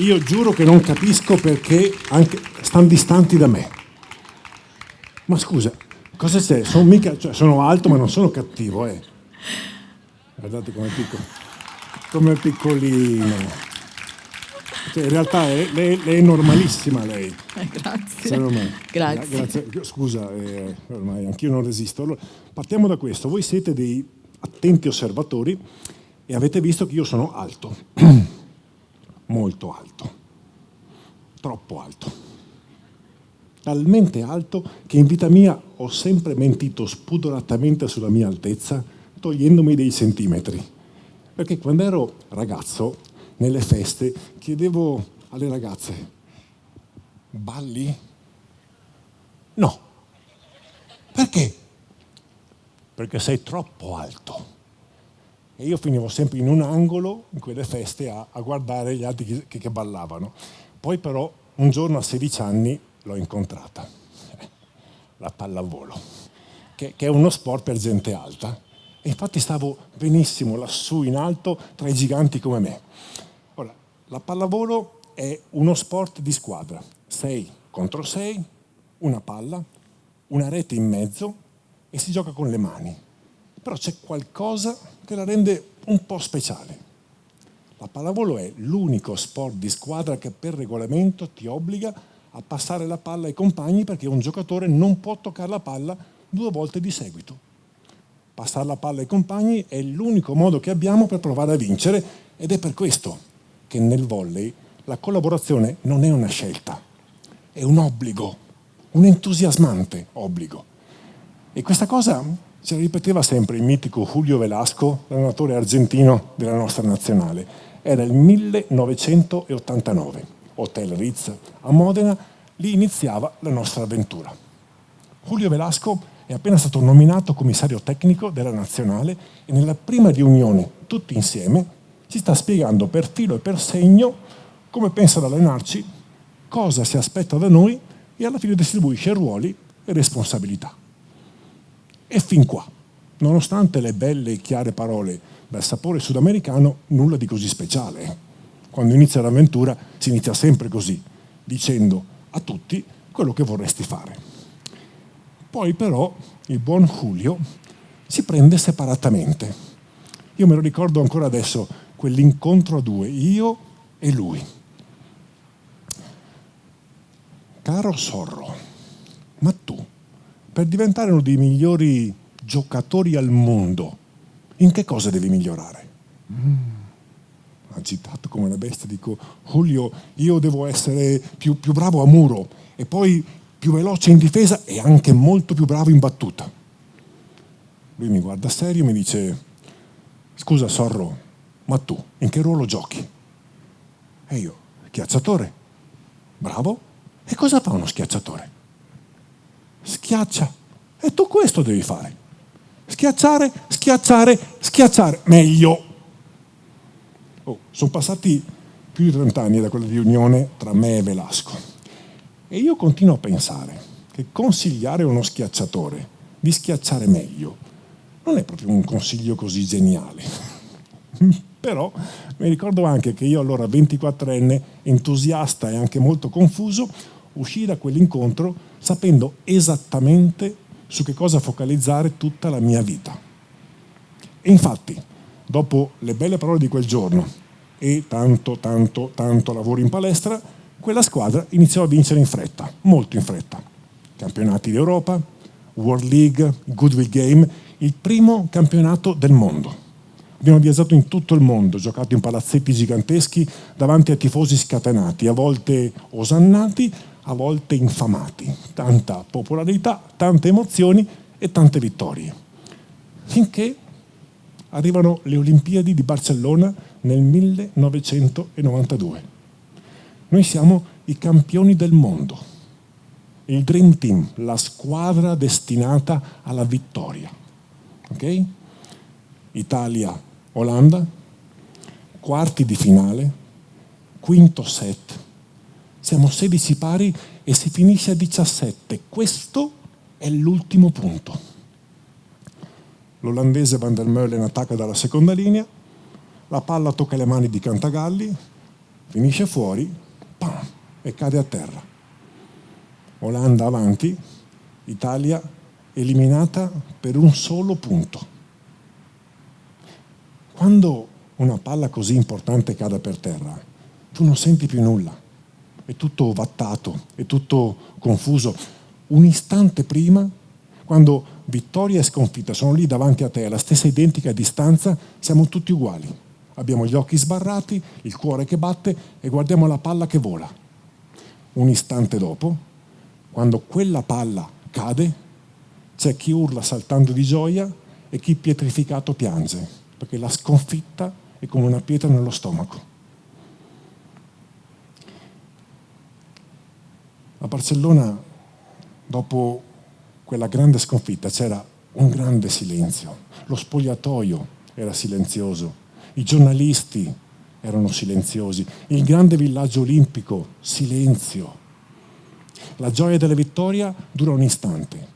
io giuro che non capisco perché anche stanno distanti da me. Ma scusa, cosa c'è? Sono alto ma non sono cattivo, eh. Guardate com'è piccolino. Cioè, in realtà lei è normalissima, lei. Grazie. Grazie. Scusa, ormai anch'io non resisto. Allora, partiamo da questo. Voi siete dei attenti osservatori e avete visto che io sono alto. Molto alto. Troppo alto. Talmente alto che in vita mia ho sempre mentito spudoratamente sulla mia altezza, togliendomi dei centimetri. Perché quando ero ragazzo, nelle feste, chiedevo alle ragazze: balli? No. Perché? Perché sei troppo alto. E io finivo sempre in un angolo, in quelle feste, a guardare gli altri che ballavano. Poi però, un giorno a 16 anni, l'ho incontrata. La pallavolo, che è uno sport per gente alta. E infatti stavo benissimo lassù in alto tra i giganti come me. Ora, la pallavolo è uno sport di squadra. 6 contro 6, una palla, una rete in mezzo e si gioca con le mani. Però c'è qualcosa che la rende un po' speciale. La pallavolo è l'unico sport di squadra che per regolamento ti obbliga a passare la palla ai compagni, perché un giocatore non può toccare la palla 2 volte di seguito. Passare la palla ai compagni è l'unico modo che abbiamo per provare a vincere, ed è per questo che nel volley la collaborazione non è una scelta, è un obbligo, un entusiasmante obbligo. E questa cosa ce la ripeteva sempre il mitico Julio Velasco, l'allenatore argentino della nostra nazionale. Era il 1989, Hotel Ritz a Modena, lì iniziava la nostra avventura. Julio Velasco è appena stato nominato commissario tecnico della nazionale e nella prima riunione, tutti insieme, ci sta spiegando per filo e per segno come pensa ad allenarci, cosa si aspetta da noi e alla fine distribuisce ruoli e responsabilità. E fin qua, nonostante le belle e chiare parole dal sapore sudamericano, nulla di così speciale. Quando inizia l'avventura si inizia sempre così, dicendo a tutti quello che vorresti fare. Poi però il buon Julio si prende separatamente. Io me lo ricordo ancora adesso, quell'incontro a 2, io e lui. Caro Sorro, ma tu, per diventare uno dei migliori giocatori al mondo, in che cosa devi migliorare? Agitato come una bestia dico: Julio, io devo essere più bravo a muro e poi più veloce in difesa e anche molto più bravo in battuta. Lui mi guarda serio e mi dice: scusa Sorro, ma tu in che ruolo giochi? E io: schiacciatore. Bravo. E cosa fa uno schiacciatore? Schiaccia. E tu questo devi fare. Schiacciare, schiacciare, schiacciare. Meglio. Sono passati più di 30 anni da quella riunione tra me e Velasco. E io continuo a pensare che consigliare a uno schiacciatore di schiacciare meglio non è proprio un consiglio così geniale. Però mi ricordo anche che io allora 24enne, entusiasta e anche molto confuso, uscii da quell'incontro sapendo esattamente su che cosa focalizzare tutta la mia vita. E infatti, dopo le belle parole di quel giorno e tanto lavoro in palestra, quella squadra iniziò a vincere in fretta, molto in fretta. Campionati d'Europa, World League, Goodwill Game, il primo campionato del mondo. Abbiamo viaggiato in tutto il mondo, giocato in palazzetti giganteschi davanti a tifosi scatenati, a volte osannati, a volte infamati. Tanta popolarità, tante emozioni e tante vittorie. Finché arrivano le Olimpiadi di Barcellona nel 1992. Noi siamo i campioni del mondo, il Dream Team, la squadra destinata alla vittoria. Ok? Italia, Olanda, quarti di finale, quinto set. Siamo 16 pari e si finisce a 17. Questo è l'ultimo punto. L'olandese Van der Meulen attacca dalla seconda linea, la palla tocca le mani di Cantagalli, finisce fuori, pam, e cade a terra. Olanda avanti, Italia eliminata per un solo punto. Quando una palla così importante cade per terra, tu non senti più nulla, è tutto ovattato, è tutto confuso. Un istante prima, quando vittoria e sconfitta sono lì davanti a te, alla stessa identica distanza, siamo tutti uguali. Abbiamo gli occhi sbarrati, il cuore che batte e guardiamo la palla che vola. Un istante dopo, quando quella palla cade, c'è chi urla saltando di gioia e chi pietrificato piange, perché la sconfitta è come una pietra nello stomaco. A Barcellona, dopo quella grande sconfitta, c'era un grande silenzio. Lo spogliatoio era silenzioso, i giornalisti erano silenziosi, il grande villaggio olimpico, silenzio. La gioia della vittoria dura un istante,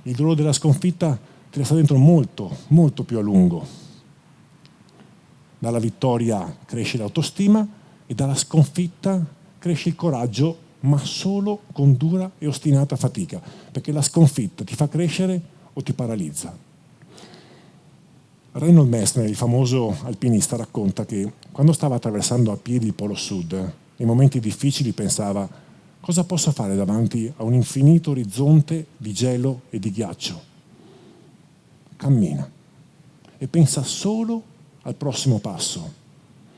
il dolore della sconfitta ti resta dentro molto, molto più a lungo. Dalla vittoria cresce l'autostima e dalla sconfitta cresce il coraggio, ma solo con dura e ostinata fatica, perché la sconfitta ti fa crescere o ti paralizza. Reinhold Messner, il famoso alpinista, racconta che quando stava attraversando a piedi il Polo Sud, nei momenti difficili pensava: cosa posso fare davanti a un infinito orizzonte di gelo e di ghiaccio? Cammina e pensa solo al prossimo passo.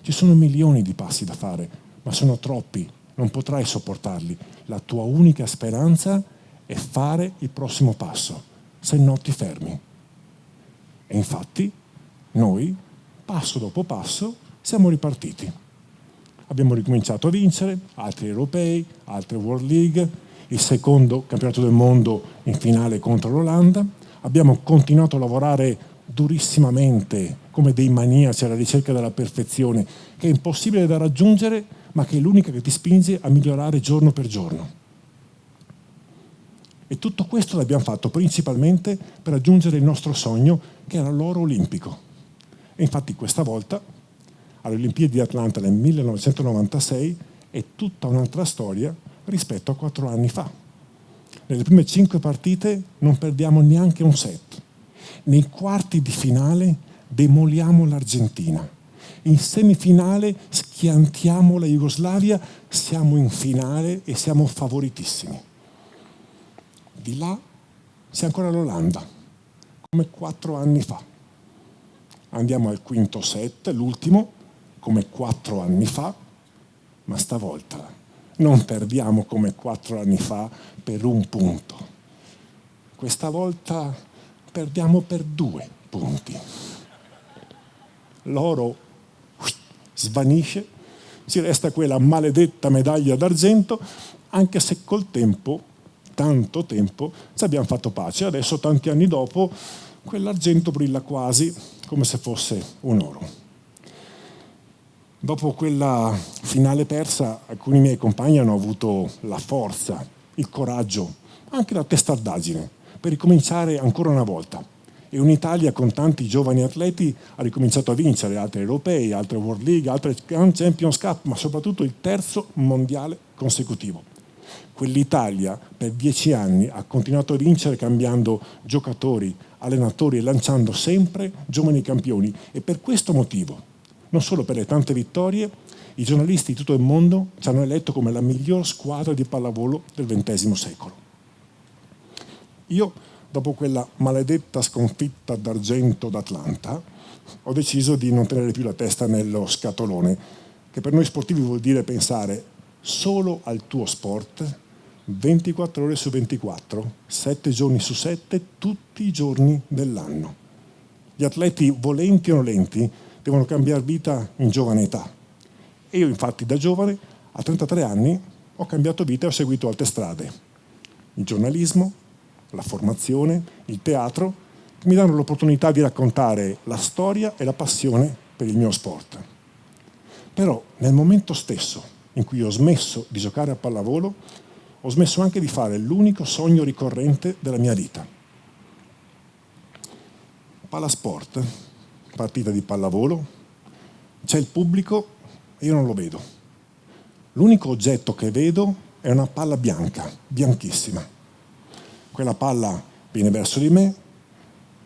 Ci sono milioni di passi da fare, ma sono troppi, non potrai sopportarli. La tua unica speranza è fare il prossimo passo, se no ti fermi. E infatti noi, passo dopo passo, siamo ripartiti. Abbiamo ricominciato a vincere altri europei, altre World League, il secondo campionato del mondo in finale contro l'Olanda. Abbiamo continuato a lavorare durissimamente, come dei maniaci alla ricerca della perfezione, che è impossibile da raggiungere, ma che è l'unica che ti spinge a migliorare giorno per giorno. E tutto questo l'abbiamo fatto principalmente per raggiungere il nostro sogno, che era l'oro olimpico. E infatti questa volta, alle Olimpiadi di Atlanta nel 1996, è tutta un'altra storia rispetto a 4 anni fa. Nelle prime 5 partite non perdiamo neanche un set. Nei quarti di finale demoliamo l'Argentina. In semifinale schiantiamo la Jugoslavia, siamo in finale e siamo favoritissimi. Di là c'è ancora l'Olanda, come 4 anni fa. Andiamo al quinto set, l'ultimo, come 4 anni fa, ma stavolta non perdiamo come 4 anni fa per un punto. Questa volta perdiamo per 2 punti. L'oro svanisce, ci resta quella maledetta medaglia d'argento, anche se col tempo, tanto tempo, ci abbiamo fatto pace. Adesso, tanti anni dopo, quell'argento brilla quasi come se fosse un oro. Dopo quella finale persa, alcuni miei compagni hanno avuto la forza, il coraggio, anche la testardaggine, per ricominciare ancora una volta. E un'Italia con tanti giovani atleti ha ricominciato a vincere altri europei, altre World League, altre Grand Champions Cup, ma soprattutto il 3° mondiale consecutivo. Quell'Italia per 10 anni ha continuato a vincere cambiando giocatori, allenatori e lanciando sempre giovani campioni. E per questo motivo, non solo per le tante vittorie, i giornalisti di tutto il mondo ci hanno eletto come la miglior squadra di pallavolo del XX secolo. Io, dopo quella maledetta sconfitta d'argento d'Atlanta, ho deciso di non tenere più la testa nello scatolone, che per noi sportivi vuol dire pensare solo al tuo sport, 24 ore su 24, 7 giorni su 7, tutti i giorni dell'anno. Gli atleti, volenti o nolenti, devono cambiare vita in giovane età. E io infatti da giovane, a 33 anni, ho cambiato vita e ho seguito altre strade. Il giornalismo, la formazione, il teatro, che mi danno l'opportunità di raccontare la storia e la passione per il mio sport. Però nel momento stesso in cui ho smesso di giocare a pallavolo, ho smesso anche di fare l'unico sogno ricorrente della mia vita. Palasport, partita di pallavolo, c'è il pubblico e io non lo vedo. L'unico oggetto che vedo è una palla bianca, bianchissima. Quella palla viene verso di me,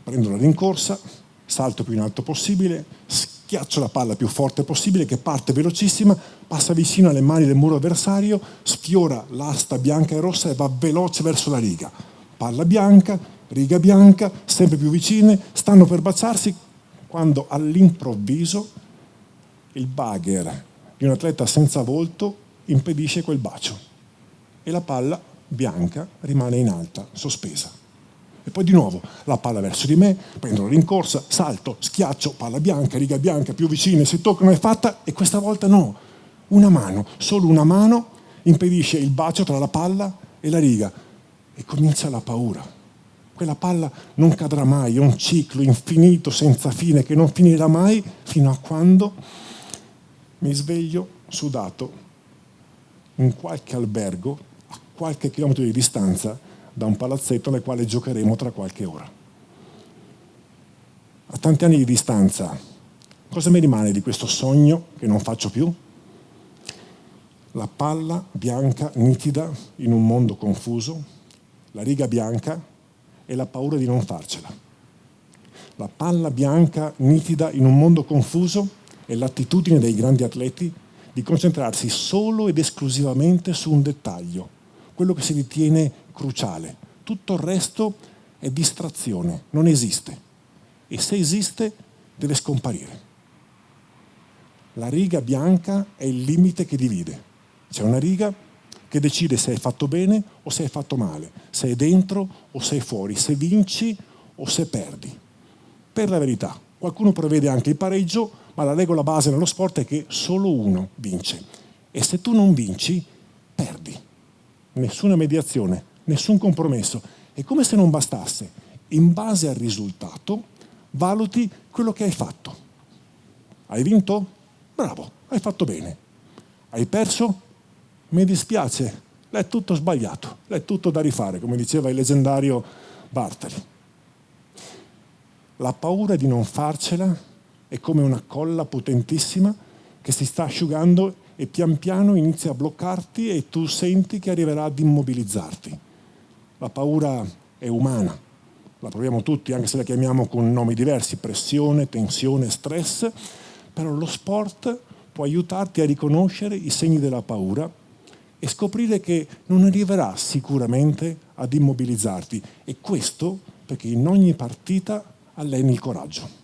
prendo la rincorsa, salto più in alto possibile, schiaccio la palla più forte possibile che parte velocissima, passa vicino alle mani del muro avversario, sfiora l'asta bianca e rossa e va veloce verso la riga. Palla bianca, riga bianca, sempre più vicine, stanno per baciarsi quando all'improvviso il bugger di un atleta senza volto impedisce quel bacio e la palla bianca rimane in alta, sospesa. E poi di nuovo la palla verso di me, prendo la rincorsa, salto, schiaccio, palla bianca, riga bianca, più vicine, si toccano, è fatta, e questa volta no. Una mano, solo una mano, impedisce il bacio tra la palla e la riga. E comincia la paura. Quella palla non cadrà mai, è un ciclo infinito, senza fine, che non finirà mai, fino a quando mi sveglio sudato in qualche albergo, a qualche chilometro di distanza, da un palazzetto nel quale giocheremo tra qualche ora. A tanti anni di distanza, cosa mi rimane di questo sogno che non faccio più? La palla bianca nitida in un mondo confuso, la riga bianca e la paura di non farcela. La palla bianca nitida in un mondo confuso è l'attitudine dei grandi atleti di concentrarsi solo ed esclusivamente su un dettaglio, quello che si ritiene cruciale. Tutto il resto è distrazione, non esiste. E se esiste, deve scomparire. La riga bianca è il limite che divide. C'è una riga che decide se hai fatto bene o se hai fatto male, se è dentro o se è fuori, se vinci o se perdi. Per la verità, qualcuno prevede anche il pareggio, ma la regola base nello sport è che solo uno vince. E se tu non vinci, perdi. Nessuna mediazione, nessun compromesso. È come se non bastasse. In base al risultato, valuti quello che hai fatto. Hai vinto? Bravo, hai fatto bene. Hai perso? Mi dispiace, è tutto sbagliato, è tutto da rifare, come diceva il leggendario Bartali. La paura di non farcela è come una colla potentissima che si sta asciugando e pian piano inizia a bloccarti e tu senti che arriverà ad immobilizzarti. La paura è umana, la proviamo tutti, anche se la chiamiamo con nomi diversi, pressione, tensione, stress, però lo sport può aiutarti a riconoscere i segni della paura e scoprire che non arriverà sicuramente ad immobilizzarti. E questo perché in ogni partita alleni il coraggio.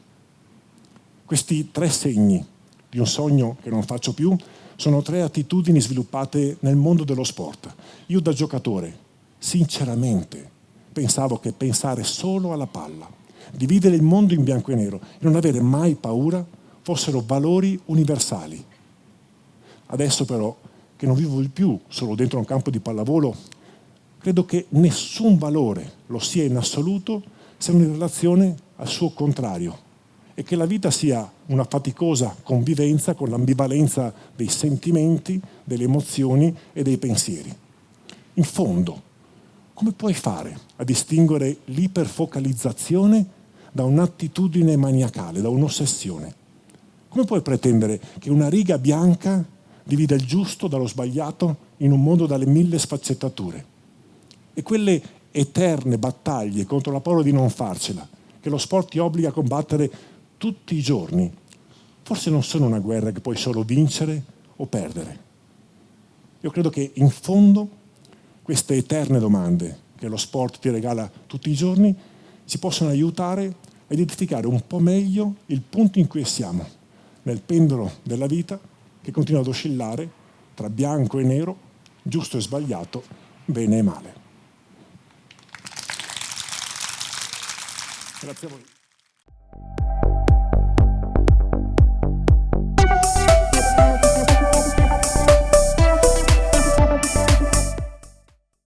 Questi 3 segni di un sogno che non faccio più sono 3 attitudini sviluppate nel mondo dello sport. Io da giocatore, sinceramente, pensavo che pensare solo alla palla, dividere il mondo in bianco e nero e non avere mai paura fossero valori universali. Adesso però, che non vivo più solo dentro un campo di pallavolo, credo che nessun valore lo sia in assoluto se in relazione al suo contrario e che la vita sia una faticosa convivenza con l'ambivalenza dei sentimenti, delle emozioni e dei pensieri. In fondo, come puoi fare a distinguere l'iperfocalizzazione da un'attitudine maniacale, da un'ossessione? Come puoi pretendere che una riga bianca divida il giusto dallo sbagliato in un mondo dalle 1000 sfaccettature? E quelle eterne battaglie contro la paura di non farcela, che lo sport ti obbliga a combattere tutti i giorni, forse non sono una guerra che puoi solo vincere o perdere. Io credo che in fondo queste eterne domande che lo sport ti regala tutti i giorni ci possono aiutare a identificare un po' meglio il punto in cui siamo, nel pendolo della vita che continua ad oscillare tra bianco e nero, giusto e sbagliato, bene e male. Grazie a voi.